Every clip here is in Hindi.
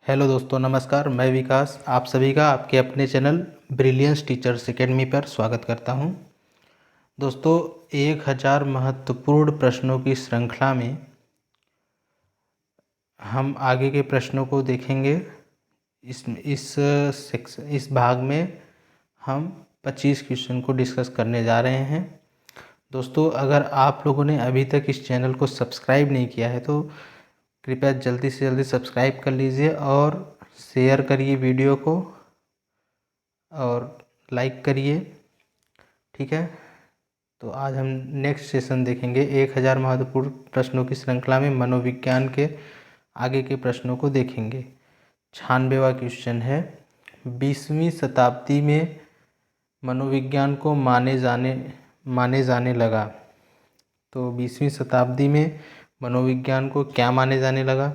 हेलो दोस्तों, नमस्कार। मैं विकास आप सभी का आपके अपने चैनल ब्रिलियंस टीचर्स एकेडमी पर स्वागत करता हूं। दोस्तों, 1000 महत्वपूर्ण प्रश्नों की श्रृंखला में हम आगे के प्रश्नों को देखेंगे। इस भाग में हम 25 क्वेश्चन को डिस्कस करने जा रहे हैं। दोस्तों, अगर आप लोगों ने अभी तक इस चैनल को सब्सक्राइब नहीं किया है तो कृपया जल्दी से जल्दी सब्सक्राइब कर लीजिए और शेयर करिए वीडियो को और लाइक करिए। ठीक है, तो आज हम नेक्स्ट सेशन देखेंगे। 1000 महत्वपूर्ण प्रश्नों की श्रृंखला में मनोविज्ञान के आगे के प्रश्नों को देखेंगे। 96वां क्वेश्चन है, 20वीं शताब्दी में मनोविज्ञान को माने जाने लगा। तो 20वीं शताब्दी में मनोविज्ञान को क्या माना जाने लगा?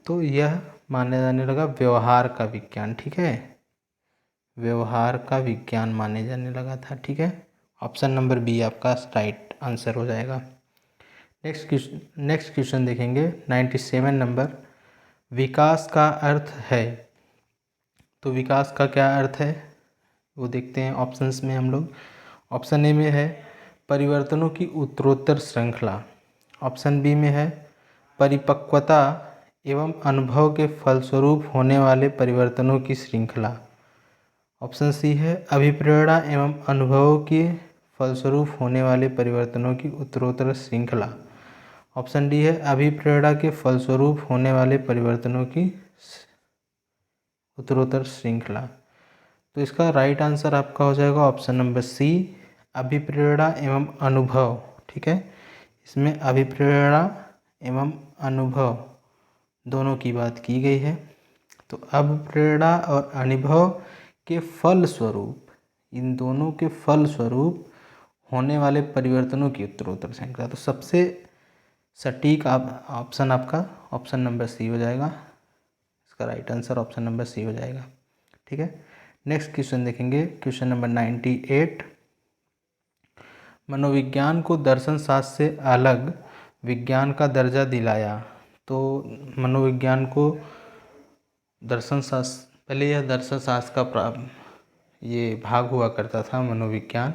तो यह माना जाने लगा व्यवहार का विज्ञान। ठीक है, व्यवहार का विज्ञान माने जाने लगा था। ठीक है, ऑप्शन नंबर बी आपका राइट आंसर हो जाएगा। नेक्स्ट क्वेश्चन देखेंगे 97 नंबर, विकास का अर्थ है। तो विकास का क्या अर्थ है वो देखते हैं ऑप्शंस में हम लोग। ऑप्शन ए में है परिवर्तनों की उत्तरोत्तर श्रृंखला। ऑप्शन बी में है परिपक्वता एवं अनुभव के फलस्वरूप होने वाले परिवर्तनों की श्रृंखला। ऑप्शन सी है अभिप्रेरणा एवं अनुभवों के फलस्वरूप होने वाले परिवर्तनों की उत्तरोत्तर श्रृंखला। ऑप्शन डी है अभिप्रेरणा के फलस्वरूप होने वाले परिवर्तनों की उत्तरोत्तर श्रृंखला। तो इसका राइट आंसर आपका हो जाएगा ऑप्शन नंबर सी, अभिप्रेरणा एवं अनुभव। ठीक है, इसमें अभिप्रेरणा एवं अनुभव दोनों की बात की गई है। तो अभिप्रेरणा और अनुभव के फलस्वरूप, इन दोनों के फलस्वरूप होने वाले परिवर्तनों की उत्तरोत्तर श्रृंखला। तो सबसे सटीक ऑप्शन आपका ऑप्शन नंबर सी हो जाएगा। इसका right answer option number C हो जाएगा। ठीक है, नेक्स्ट क्वेश्चन देखेंगे, क्वेश्चन नंबर 98, मनोविज्ञान को दर्शन शास्त्र से अलग विज्ञान का दर्जा दिलाया। तो मनोविज्ञान को दर्शन शास्त्र, पहले यह दर्शन शास्त्र का ये भाग हुआ करता था मनोविज्ञान,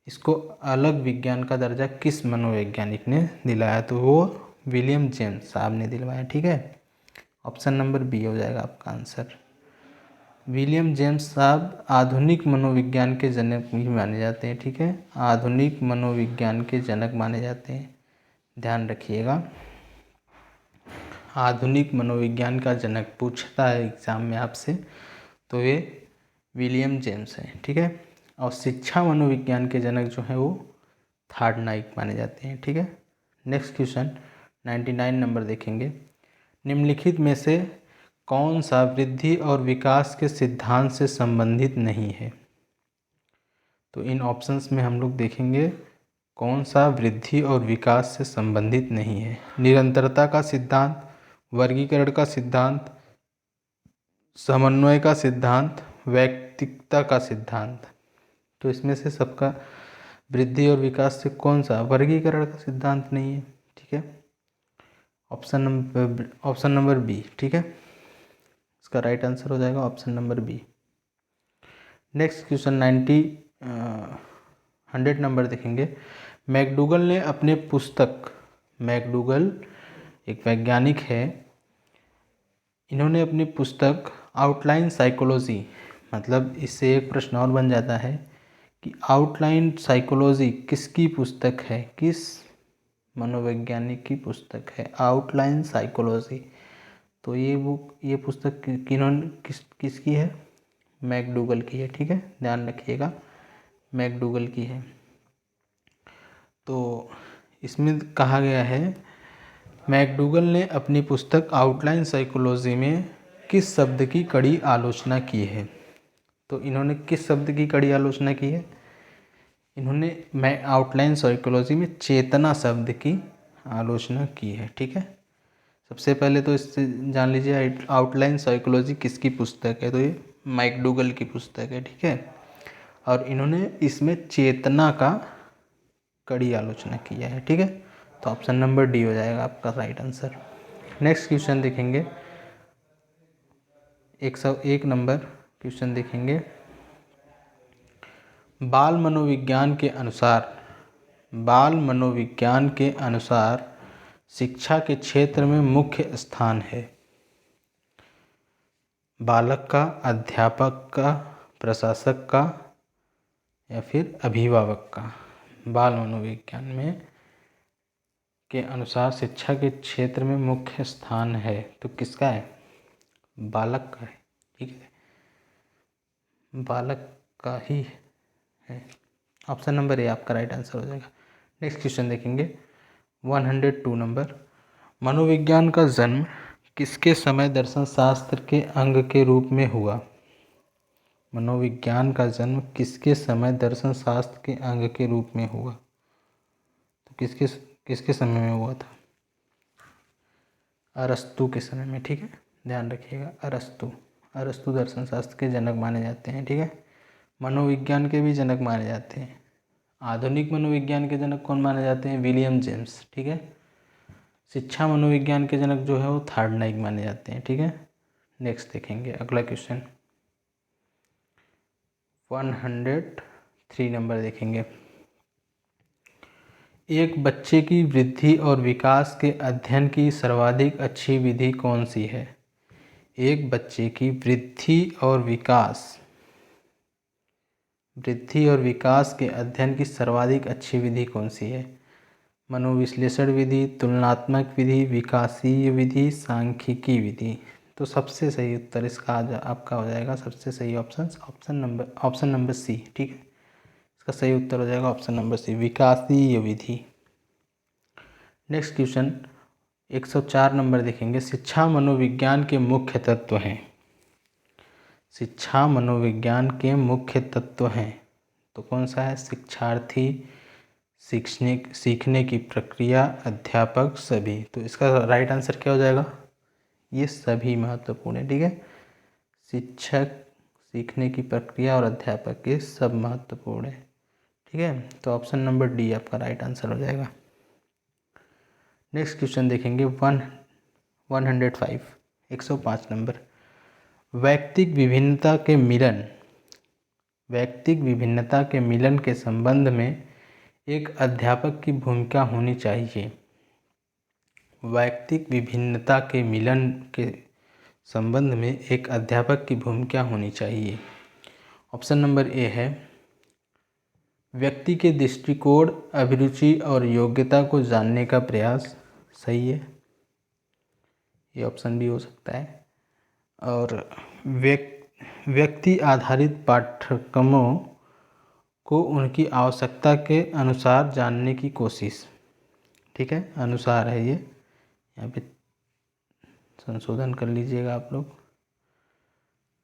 इसको अलग विज्ञान का दर्जा किस मनोवैज्ञानिक ने दिलाया? तो वो विलियम जेम्स साहब ने दिलवाया। ठीक है, ऑप्शन नंबर बी हो जाएगा आपका आंसर। विलियम जेम्स साहब आधुनिक मनोविज्ञान के जनक भी माने जाते हैं। ठीक है, आधुनिक मनोविज्ञान के जनक माने जाते हैं, ध्यान रखिएगा। आधुनिक मनोविज्ञान का जनक पूछता है एग्जाम में आपसे तो ये विलियम जेम्स है। ठीक है, और शिक्षा मनोविज्ञान के जनक जो हैं वो थार्डनाइक माने जाते हैं। ठीक है, नेक्स्ट क्वेश्चन 99 नंबर देखेंगे, निम्नलिखित में से कौन सा वृद्धि और विकास के सिद्धांत से संबंधित नहीं है? तो इन ऑप्शंस में हम लोग देखेंगे कौन सा वृद्धि और विकास से संबंधित नहीं है। निरंतरता का सिद्धांत, वर्गीकरण का सिद्धांत, समन्वय का सिद्धांत, वैयक्तिकता का सिद्धांत। तो इसमें से सबका वृद्धि और विकास से कौन सा? वर्गीकरण का सिद्धांत नहीं है। ठीक है, ऑप्शन नंबर बी। ठीक है, इसका राइट आंसर हो जाएगा option number B. Next question 100 number देखेंगे, मैकडूगल ने अपने पुस्तक, मैकडूगल एक वैज्ञानिक है, इन्होंने अपनी पुस्तक आउटलाइन साइकोलॉजी, मतलब इससे एक प्रश्न और बन जाता है कि आउटलाइन साइकोलॉजी किसकी पुस्तक है, किस मनोवैज्ञानिक की पुस्तक है आउटलाइन साइकोलॉजी? तो ये पुस्तक किसकी है? मैकडूगल की है। ठीक है, ध्यान रखिएगा, मैकडूगल की है। तो इसमें कहा गया है मैकडूगल ने अपनी पुस्तक आउटलाइन साइकोलॉजी में किस शब्द की कड़ी आलोचना की है? तो इन्होंने किस शब्द की कड़ी आलोचना की है? इन्होंने आउटलाइन साइकोलॉजी में चेतना शब्द की आलोचना की है। ठीक है, सबसे पहले तो इससे जान लीजिए आउटलाइन साइकोलॉजी किसकी पुस्तक है? तो ये मैकडूगल की पुस्तक है। ठीक है, और इन्होंने इसमें चेतना का कड़ी आलोचना किया है। ठीक है, तो ऑप्शन नंबर डी हो जाएगा आपका राइट आंसर। नेक्स्ट क्वेश्चन देखेंगे 101 नंबर क्वेश्चन देखेंगे। बाल मनोविज्ञान के अनुसार शिक्षा के क्षेत्र में मुख्य स्थान है बालक का, अध्यापक का, प्रशासक का या फिर अभिभावक का। बाल मनोविज्ञान में के अनुसार शिक्षा के क्षेत्र में मुख्य स्थान है तो किसका है? बालक का है। ठीक है, बालक का ही है। ऑप्शन नंबर ए आपका राइट आंसर हो जाएगा। नेक्स्ट क्वेश्चन देखेंगे 102 नंबर। मनोविज्ञान का जन्म किसके समय दर्शन शास्त्र के अंग के रूप में हुआ? मनोविज्ञान का जन्म किसके समय दर्शन शास्त्र के अंग के रूप में हुआ? तो किसके समय में हुआ था? अरस्तु के समय में। ठीक है, ध्यान रखिएगा। अरस्तु दर्शन शास्त्र के जनक माने जाते हैं। ठीक है, मनोविज्ञान के भी जनक माने जाते हैं। आधुनिक मनोविज्ञान के जनक कौन माने जाते हैं? William James. ठीक है, शिक्षा मनोविज्ञान के जनक जो है वो थार्डनाइक माने जाते हैं। ठीक है, नेक्स्ट देखेंगे अगला क्वेश्चन 103 नंबर देखेंगे। एक बच्चे की वृद्धि और विकास के अध्ययन की सर्वाधिक अच्छी विधि कौन सी है? एक बच्चे की वृद्धि और विकास के अध्ययन की सर्वाधिक अच्छी विधि कौन सी है? मनोविश्लेषण विधि, तुलनात्मक विधि, विकासीय विधि, सांख्यिकी विधि। तो सबसे सही उत्तर इसका आपका हो जाएगा, सबसे सही ऑप्शन नंबर सी। ठीक है, इसका सही उत्तर हो जाएगा ऑप्शन नंबर सी, विकासीय विधि। नेक्स्ट क्वेश्चन 104 नंबर देखेंगे। शिक्षा मनोविज्ञान के मुख्य तत्व हैं। शिक्षा मनोविज्ञान के मुख्य तत्व हैं तो कौन सा है? शिक्षार्थी, सीखने की प्रक्रिया, अध्यापक, सभी। तो इसका राइट आंसर क्या हो जाएगा? ये सभी महत्वपूर्ण है। ठीक है, शिक्षक, सीखने की प्रक्रिया और अध्यापक, ये सब महत्वपूर्ण है। ठीक है, तो ऑप्शन नंबर डी आपका राइट आंसर हो जाएगा। नेक्स्ट क्वेश्चन देखेंगे 105 नंबर। वैयक्तिक विभिन्नता के मिलन के संबंध में एक अध्यापक की भूमिका होनी चाहिए। वैयक्तिक विभिन्नता के मिलन के संबंध में एक अध्यापक की भूमिका होनी चाहिए। ऑप्शन नंबर ए है व्यक्ति के दृष्टिकोण, अभिरुचि और योग्यता को जानने का प्रयास। सही है, ये ऑप्शन भी हो सकता है। और व्यक्ति आधारित पाठ्यक्रमों को उनकी आवश्यकता के अनुसार जानने की कोशिश। ठीक है, अनुसार है ये, यहाँ पे संशोधन कर लीजिएगा आप लोग।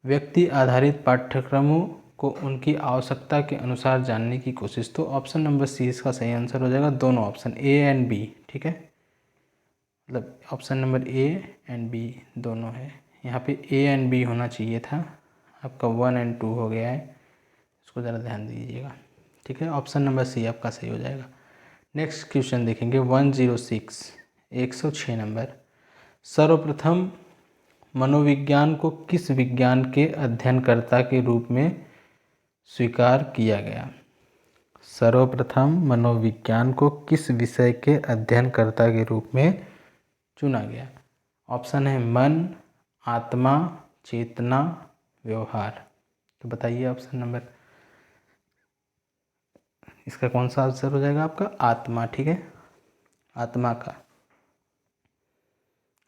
व्यक्ति आधारित पाठ्यक्रमों को उनकी आवश्यकता के अनुसार जानने की कोशिश। तो ऑप्शन नंबर सी इसका सही आंसर हो जाएगा। दोनों ऑप्शन ए एंड बी। ठीक है, मतलब option number A and B दोनों है। यहाँ पे ए एंड बी होना चाहिए था, आपका 1 एंड 2 हो गया है, इसको ज़रा ध्यान दीजिएगा। ठीक है, ऑप्शन नंबर सी आपका सही हो जाएगा। नेक्स्ट क्वेश्चन देखेंगे 106 नंबर। सर्वप्रथम मनोविज्ञान को किस विज्ञान के अध्ययनकर्ता के रूप में स्वीकार किया गया? सर्वप्रथम मनोविज्ञान को किस विषय के अध्ययनकर्ता के रूप में चुना गया? ऑप्शन है मन, आत्मा, चेतना, व्यवहार। तो बताइए ऑप्शन नंबर, इसका कौन सा आंसर हो जाएगा आपका? आत्मा। ठीक है, आत्मा का।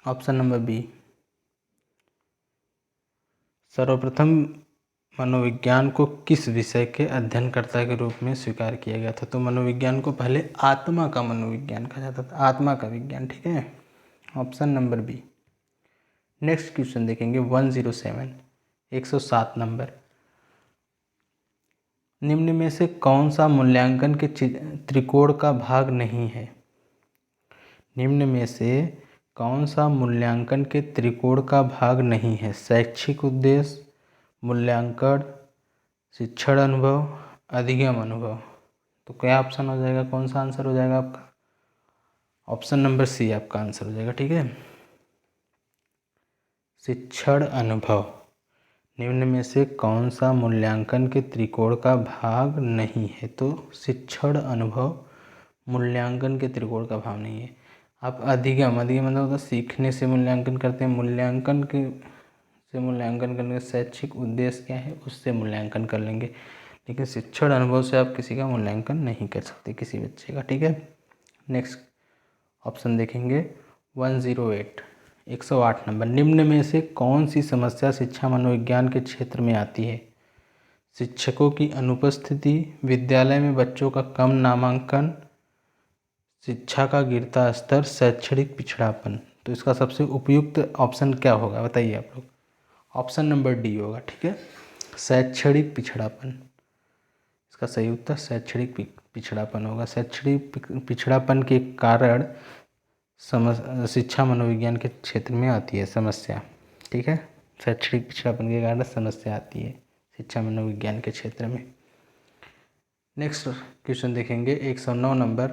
ऑप्शन नंबर बी, सर्वप्रथम मनोविज्ञान को किस विषय के अध्ययनकर्ता के रूप में स्वीकार किया गया था? तो मनोविज्ञान को पहले आत्मा का मनोविज्ञान कहा जाता था, आत्मा का विज्ञान। ठीक है, option number B. Next question देखेंगे 107 नंबर। निम्न में से कौन सा मूल्यांकन के त्रिकोण का भाग नहीं है? निम्न में से कौन सा मूल्यांकन के त्रिकोण का भाग नहीं है? शैक्षिक उद्देश्य, मूल्यांकन, शिक्षण अनुभव, अधिगम अनुभव। तो क्या ऑप्शन हो जाएगा? कौन सा आंसर हो जाएगा आपका? ऑप्शन नंबर सी आपका आंसर हो जाएगा। ठीक है, शिक्षण अनुभव निम्न में से कौन सा मूल्यांकन के त्रिकोण का भाग नहीं है? तो शिक्षण अनुभव मूल्यांकन के त्रिकोण का भाग नहीं है। आप अधिगम मतलब होता सीखने से मूल्यांकन करते हैं, मूल्यांकन के से मूल्यांकन करने का शैक्षिक उद्देश्य क्या है उससे मूल्यांकन कर लेंगे, लेकिन शिक्षण अनुभव से आप किसी का मूल्यांकन नहीं कर सकते किसी बच्चे का। ठीक है, नेक्स्ट ऑप्शन देखेंगे 108 108 नंबर। निम्न में से कौन सी समस्या शिक्षा मनोविज्ञान के क्षेत्र में आती है? शिक्षकों की अनुपस्थिति, विद्यालय में बच्चों का कम नामांकन, शिक्षा का गिरता स्तर, शैक्षणिक पिछड़ापन। तो इसका सबसे उपयुक्त ऑप्शन क्या होगा बताइए आप लोग? ऑप्शन नंबर डी होगा। ठीक है, शैक्षणिक पिछड़ापन। इसका सही उत्तर शैक्षणिक पिछड़ापन होगा। शैक्षणिक पिछड़ापन के कारण शिक्षा मनोविज्ञान के क्षेत्र में आती है समस्या। ठीक है, शैक्षणिक पिछड़ापन के कारण समस्या आती है शिक्षा मनोविज्ञान के क्षेत्र में। नेक्स्ट क्वेश्चन देखेंगे 109 नंबर।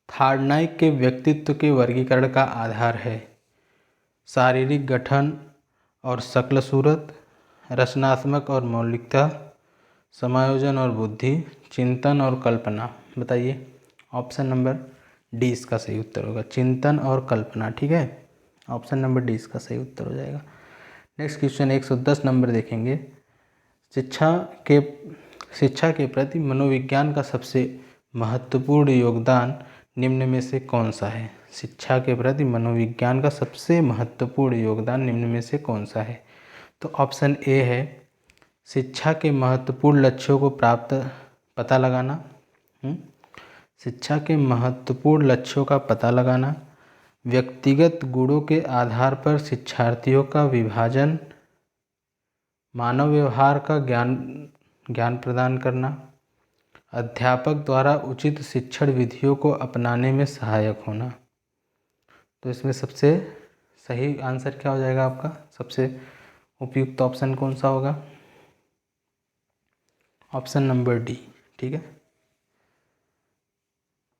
थार्डनाइक के व्यक्तित्व के वर्गीकरण का आधार है शारीरिक गठन और शक्ल सूरत, रचनात्मक और मौलिकता, समायोजन और बुद्धि, चिंतन और कल्पना। बताइए, ऑप्शन नंबर डी इसका सही उत्तर होगा, चिंतन और कल्पना। ठीक है, ऑप्शन नंबर डी इसका सही उत्तर हो जाएगा। नेक्स्ट क्वेश्चन 110 नंबर देखेंगे। शिक्षा के प्रति मनोविज्ञान का सबसे महत्वपूर्ण योगदान निम्न में से कौन सा है? शिक्षा के प्रति मनोविज्ञान का सबसे महत्वपूर्ण योगदान निम्न में से कौन सा है? तो ऑप्शन ए है शिक्षा के महत्वपूर्ण लक्ष्यों को पता लगाना। शिक्षा के महत्वपूर्ण लक्ष्यों का पता लगाना, व्यक्तिगत गुणों के आधार पर शिक्षार्थियों का विभाजन, मानव व्यवहार का ज्ञान प्रदान करना, अध्यापक द्वारा उचित शिक्षण विधियों को अपनाने में सहायक होना। तो इसमें सबसे सही आंसर क्या हो जाएगा आपका? सबसे उपयुक्त ऑप्शन कौन सा होगा? Option number D. ठीक है,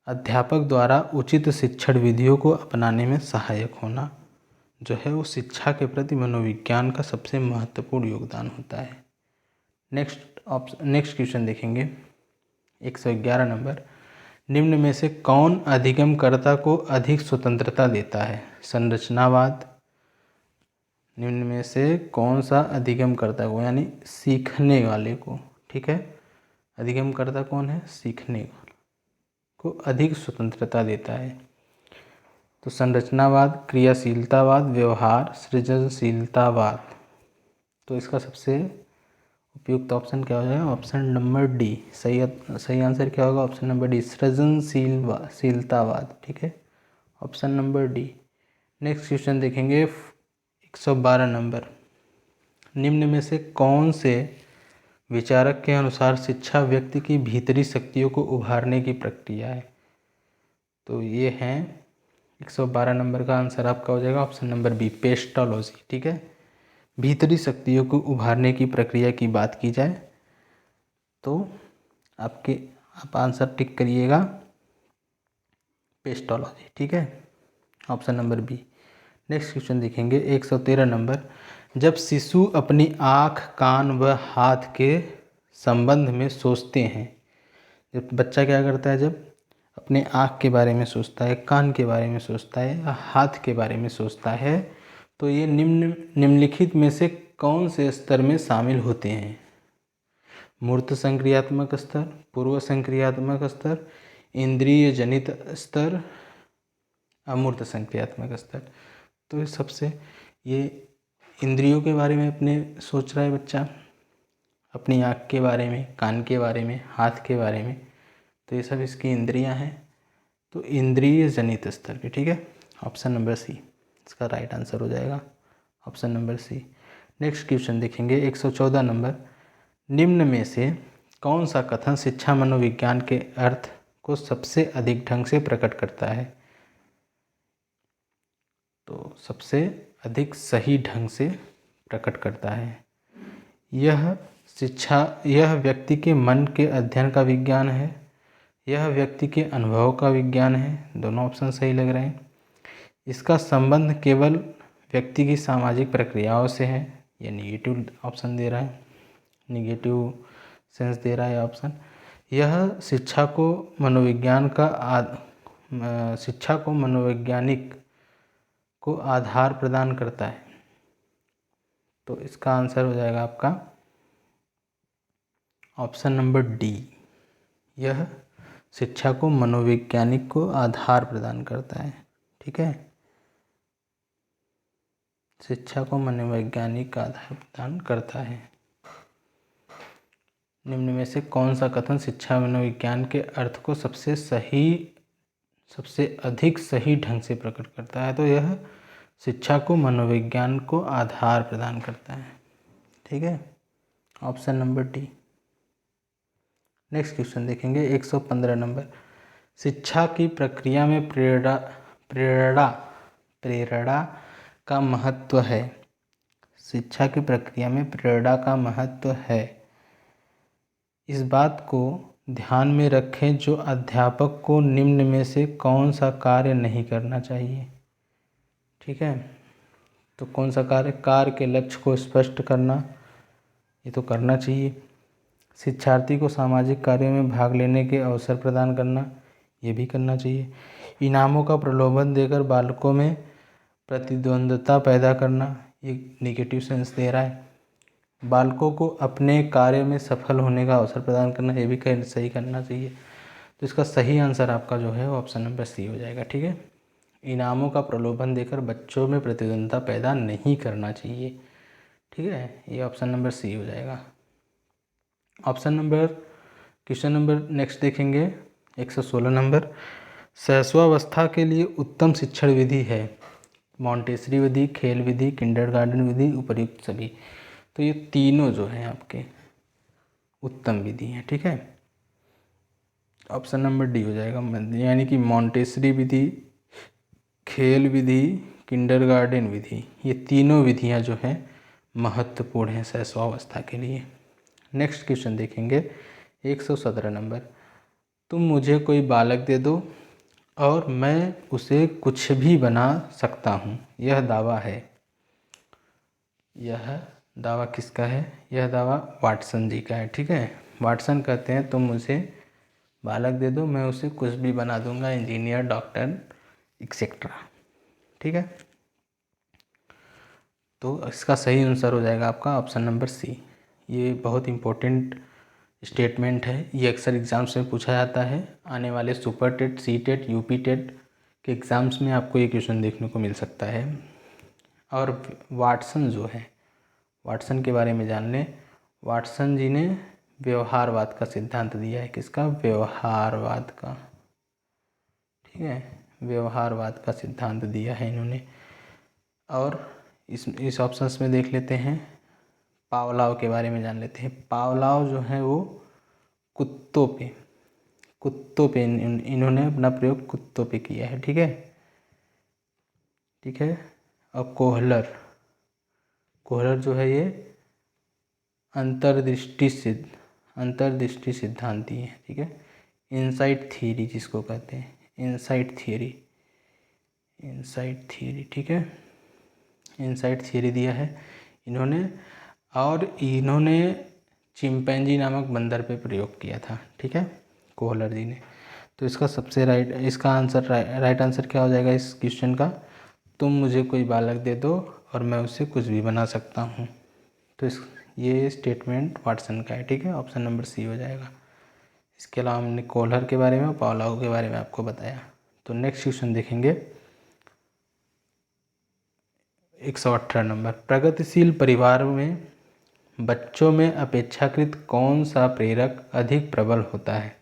अध्यापक द्वारा उचित शिक्षण विधियों को अपनाने में सहायक होना जो है वो शिक्षा के प्रति मनोविज्ञान का सबसे महत्वपूर्ण योगदान होता है। नेक्स्ट क्वेश्चन देखेंगे 111 नंबर। निम्न में से कौन अधिगमकर्ता को अधिक स्वतंत्रता देता है? संरचनावाद। निम्न में से कौन सा अधिगमकर्ता को यानी सीखने वाले को, ठीक है, अधिगमकर्ता कौन है? सीखने वाला को अधिक स्वतंत्रता देता है। तो संरचनावाद, क्रियाशीलतावाद, व्यवहार, सृजनशीलतावाद। तो इसका सबसे उपयुक्त ऑप्शन क्या हो जाएगा? Option number D. सही आंसर क्या होगा? ऑप्शन नंबर डी, सृजनशीलतावाद। ठीक है, option number D. Next question देखेंगे 112 नंबर। निम्न में से कौन से विचारक के अनुसार शिक्षा व्यक्ति की भीतरी शक्तियों को उभारने की प्रक्रिया है? तो ये हैं 112 नंबर का आंसर आपका हो जाएगा ऑप्शन नंबर बी, पेस्टोलॉजी। ठीक है, भीतरी शक्तियों को उभारने की प्रक्रिया की बात की जाए तो आप आंसर टिक करिएगा पेस्टोलॉजी। ठीक है, option number B. Next question देखेंगे 113 नंबर। जब शिशु अपनी आँख, कान व हाथ के संबंध में सोचते हैं, जब बच्चा क्या करता है? जब अपने आँख के बारे में सोचता है, कान के बारे में सोचता है या हाथ के बारे में सोचता है, तो ये निम्नलिखित में से कौन से स्तर में शामिल होते हैं? मूर्त संक्रियात्मक स्तर, पूर्व संक्रियात्मक स्तर, इंद्रिय जनित स्तर, अमूर्त संक्रियात्मक स्तर। तो ये इंद्रियों के बारे में अपने सोच रहा है बच्चा, अपनी आँख के बारे में, कान के बारे में, हाथ के बारे में, तो ये सब इसकी इंद्रियां हैं। तो इंद्रिय जनित स्तर पे। ठीक है, ऑप्शन नंबर सी इसका राइट आंसर हो जाएगा, option number C. Next question देखेंगे 114 नंबर। निम्न में से कौन सा कथन शिक्षा मनोविज्ञान के अर्थ को सबसे अधिक ढंग से प्रकट करता है? तो सबसे अधिक सही ढंग से प्रकट करता है। यह व्यक्ति के मन के अध्ययन का विज्ञान है, यह व्यक्ति के अनुभव का विज्ञान है। दोनों ऑप्शन सही लग रहे हैं। इसका संबंध केवल व्यक्ति की सामाजिक प्रक्रियाओं से है, ये निगेटिव ऑप्शन दे रहा है, निगेटिव सेंस दे रहा है ऑप्शन। यह शिक्षा को मनोवैज्ञानिक को आधार प्रदान करता है। तो इसका आंसर हो जाएगा आपका ऑप्शन नंबर डी। यह शिक्षा को मनोवैज्ञानिक को आधार प्रदान करता है। ठीक है, शिक्षा को मनोवैज्ञानिक का आधार प्रदान करता है। निम्न में से कौन सा कथन शिक्षा मनोविज्ञान के अर्थ को सबसे अधिक सही ढंग से प्रकट करता है? तो यह शिक्षा को मनोविज्ञान को आधार प्रदान करता है। ठीक है, option number D. Next question देखेंगे 115 नंबर। शिक्षा की प्रक्रिया में प्रेरणा का महत्व है। शिक्षा की प्रक्रिया में प्रेरणा का महत्व है। इस बात को ध्यान में रखें जो अध्यापक को निम्न में से कौन सा कार्य नहीं करना चाहिए। ठीक है, तो कौन सा कार्य के लक्ष्य को स्पष्ट करना, ये तो करना चाहिए। शिक्षार्थी को सामाजिक कार्यों में भाग लेने के अवसर प्रदान करना, ये भी करना चाहिए। इनामों का प्रलोभन देकर बालकों में प्रतिद्वंद्विता पैदा करना, ये नेगेटिव सेंस दे रहा है। बालकों को अपने कार्य में सफल होने का अवसर प्रदान करना, ये भी सही करना चाहिए। तो इसका सही आंसर आपका जो है वो ऑप्शन नंबर सी हो जाएगा। ठीक है, इनामों का प्रलोभन देकर बच्चों में प्रतिद्वंद्विता पैदा नहीं करना चाहिए। ठीक है, ये ऑप्शन नंबर सी हो जाएगा। क्वेश्चन नंबर नेक्स्ट देखेंगे 116 नंबर। शैशवावस्था के लिए उत्तम शिक्षण विधि है। मॉन्टेसरी विधि, खेल विधि, किंडरगार्टन विधि, उपर्युक्त सभी। तो ये तीनों जो हैं आपके उत्तम विधि हैं। ठीक है, ऑप्शन नंबर डी हो जाएगा, यानी कि मॉन्टेसरी विधि, खेल विधि, किंडरगार्टन विधि, ये तीनों विधियां जो हैं महत्वपूर्ण हैं शैशवावस्था के लिए। नेक्स्ट क्वेश्चन देखेंगे 117 नंबर। तुम मुझे कोई बालक दे दो और मैं उसे कुछ भी बना सकता हूँ, यह दावा है। यह दावा किसका है? यह दावा वाटसन जी का है। ठीक है, वाटसन कहते हैं तुम मुझे बालक दे दो, मैं उसे कुछ भी बना दूंगा, इंजीनियर, डॉक्टर, एक्सेट्रा। ठीक है, तो इसका सही आंसर हो जाएगा आपका ऑप्शन नंबर सी। ये बहुत इम्पोर्टेंट स्टेटमेंट है, ये अक्सर एग्ज़ाम्स में पूछा जाता है। आने वाले super TET, C TET, UP TET के एग्ज़ाम्स में आपको ये क्वेश्चन देखने को मिल सकता है। और वाटसन जो है, वाटसन के बारे में जान लें। वाटसन जी ने व्यवहारवाद का सिद्धांत दिया है। किसका? व्यवहारवाद का। ठीक है, व्यवहारवाद का सिद्धांत दिया है इन्होंने। और इस ऑप्शंस में देख लेते हैं, पावलाव के बारे में जान लेते हैं। पावलाव जो है वो कुत्तों पे इन्होंने अपना प्रयोग कुत्तों पे किया है। ठीक है, ठीक है। और कोहलर जो है ये अंतर्दृष्टि सिद्धांती है। ठीक है, इनसाइट थियरी जिसको कहते हैं, इनसाइट थियरी। ठीक है, इनसाइट थियरी दिया है इन्होंने। और इन्होंने चिंपैंजी नामक बंदर पे प्रयोग किया था। ठीक है, कोहलर जी ने। तो इसका राइट आंसर क्या हो जाएगा इस क्वेश्चन का? तुम मुझे कोई बालक दे दो और मैं उससे कुछ भी बना सकता हूँ। तो ये स्टेटमेंट वाटसन का है। ठीक है, ऑप्शन नंबर सी हो जाएगा। इसके अलावा हमने कोहलर के बारे में और पावलोव के बारे में आपको बताया। तो नेक्स्ट क्वेश्चन देखेंगे 118 नंबर। प्रगतिशील परिवार में बच्चों में अपेक्षाकृत कौन सा प्रेरक अधिक प्रबल होता है?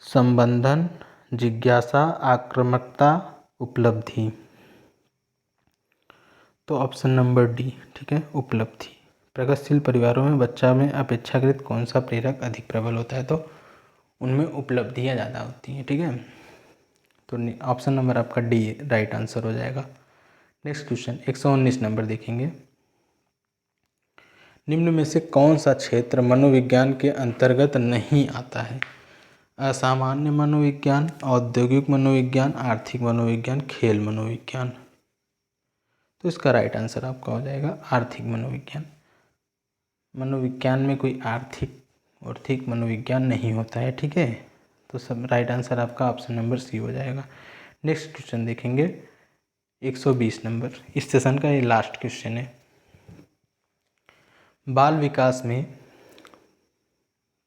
संबंधन, जिज्ञासा, आक्रामकता, उपलब्धि। तो ऑप्शन नंबर डी। ठीक है, उपलब्धि। प्रगतिशील परिवारों में बच्चा में अपेक्षाकृत कौन सा प्रेरक अधिक प्रबल होता है? तो उनमें उपलब्धियां ज़्यादा होती हैं। ठीक है, तो ऑप्शन नंबर आपका डी राइट आंसर हो जाएगा। नेक्स्ट क्वेश्चन 119 नंबर देखेंगे। निम्न में से कौन सा क्षेत्र मनोविज्ञान के अंतर्गत नहीं आता है? असामान्य मनोविज्ञान, औद्योगिक मनोविज्ञान, आर्थिक मनोविज्ञान, खेल मनोविज्ञान। तो इसका राइट आंसर आपका हो जाएगा आर्थिक मनोविज्ञान। मनोविज्ञान में कोई आर्थिक मनोविज्ञान नहीं होता है, ठीक है। तो सब राइट आंसर आपका ऑप्शन नंबर सी हो जाएगा। नेक्स्ट क्वेश्चन देखेंगे 120 नंबर, इस सेशन का ये लास्ट क्वेश्चन है। बाल विकास में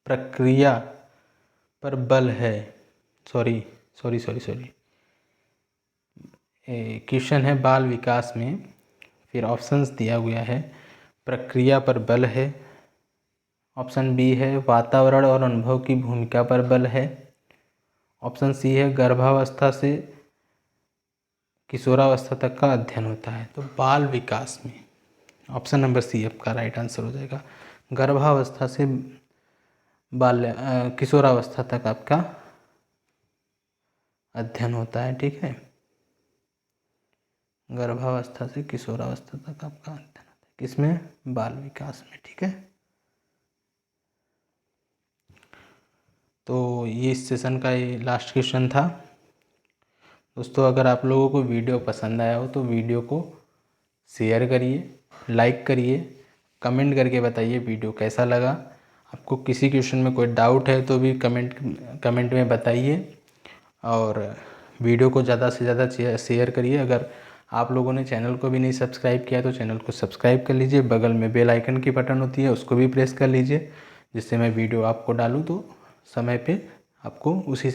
प्रक्रिया पर बल है, सॉरी क्वेश्चन है बाल विकास में, फिर ऑप्शंस दिया गया है प्रक्रिया पर बल है, ऑप्शन बी है वातावरण और अनुभव की भूमिका पर बल है, ऑप्शन सी है गर्भावस्था से किशोरावस्था तक का अध्ययन होता है। तो बाल विकास में ऑप्शन नंबर सी आपका राइट आंसर हो जाएगा। गर्भावस्था से किशोरावस्था तक आपका अध्ययन होता है, ठीक है। गर्भावस्था से किशोरावस्था तक आपका अध्ययन होता है, किसमें? बाल विकास में, ठीक है। तो ये इस सेशन का ये लास्ट क्वेश्चन था। दोस्तों अगर आप लोगों को वीडियो पसंद आया हो तो वीडियो को शेयर करिए, लाइक करिए, कमेंट करके बताइए वीडियो कैसा लगा। आपको किसी क्वेश्चन में कोई डाउट है तो भी कमेंट में बताइए, और वीडियो को ज़्यादा से ज़्यादा शेयर करिए। अगर आप लोगों ने चैनल को भी नहीं सब्सक्राइब किया तो चैनल को सब्सक्राइब कर लीजिए, बगल में बेल आइकन की बटन होती है उसको भी प्रेस कर लीजिए, जिससे मैं वीडियो आपको डालूँ तो समय पे आपको उसी